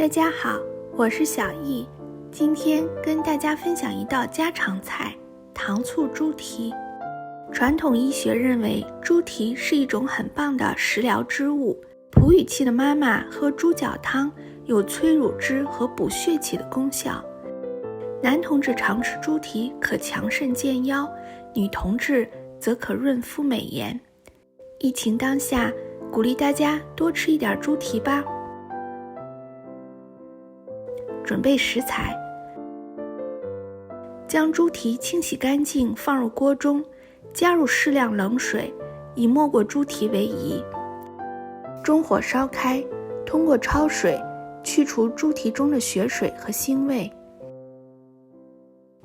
大家好，我是小易，今天跟大家分享一道家常菜——糖醋猪蹄。传统医学认为猪蹄是一种很棒的食疗之物，哺乳期的妈妈喝猪脚汤有催乳汁和补血气的功效。男同志常吃猪蹄可强肾健腰，女同志则可润肤美颜。疫情当下，鼓励大家多吃一点猪蹄吧。准备食材：将猪蹄清洗干净，放入锅中，加入适量冷水，以没过猪蹄为宜。中火烧开，通过焯水去除猪蹄中的血水和腥味。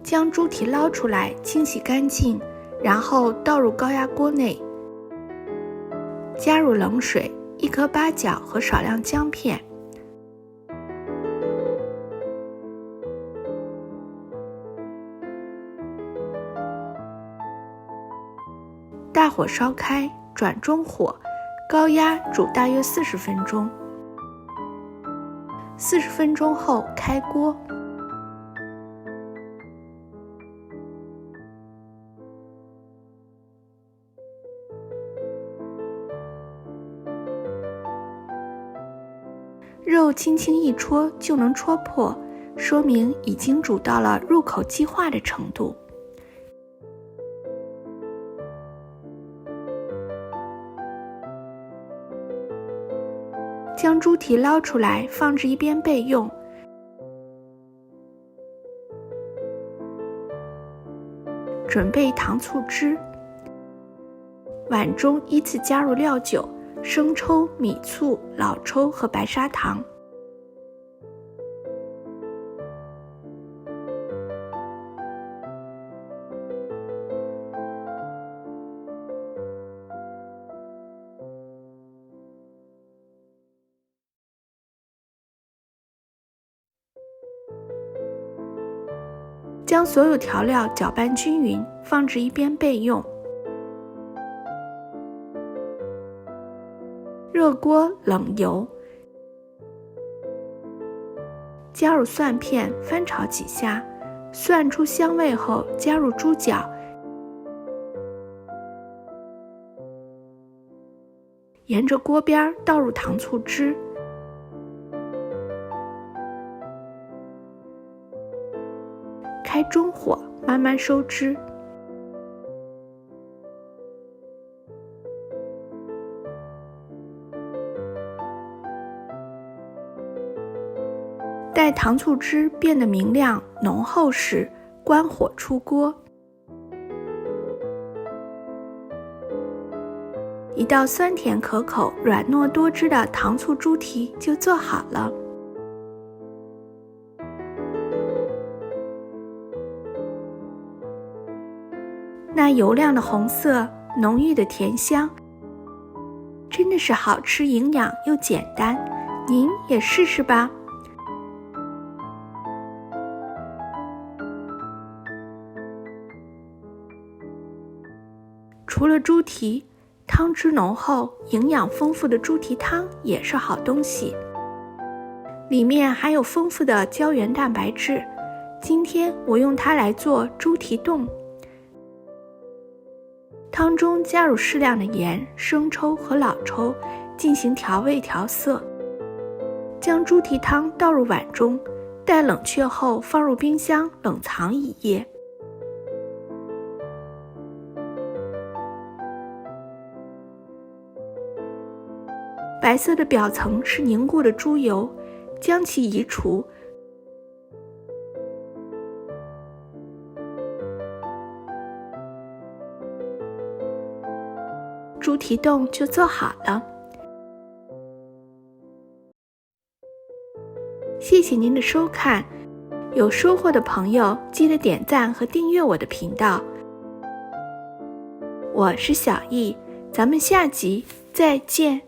将猪蹄捞出来，清洗干净，然后倒入高压锅内，加入冷水、1颗八角和少量姜片。大火烧开，转中火，高压煮大约40分钟。40分钟后开锅。肉轻轻一戳就能戳破，说明已经煮到了入口即化的程度。将猪蹄捞出来，放置一边备用。准备糖醋汁，碗中依次加入料酒、生抽、米醋、老抽和白砂糖。将所有调料搅拌均匀，放置一边备用。热锅冷油，加入蒜片，翻炒几下，蒜出香味后加入猪脚，沿着锅边倒入糖醋汁。开中火，慢慢收汁。待糖醋汁变得明亮浓厚时，关火出锅。一道酸甜可口、软糯多汁的糖醋猪蹄就做好了。那油亮的红色，浓郁的甜香，真的是好吃、营养又简单，您也试试吧。除了猪蹄，汤汁浓厚、营养丰富的猪蹄汤也是好东西，里面含有丰富的胶原蛋白质。今天我用它来做猪蹄冻。汤中加入适量的盐、生抽和老抽，进行调味调色。将猪蹄汤倒入碗中，待冷却后放入冰箱冷藏1夜。白色的表层是凝固的猪油，将其移除。猪蹄冻就做好了。谢谢您的收看，有收获的朋友记得点赞和订阅我的频道。我是小易，咱们下集再见。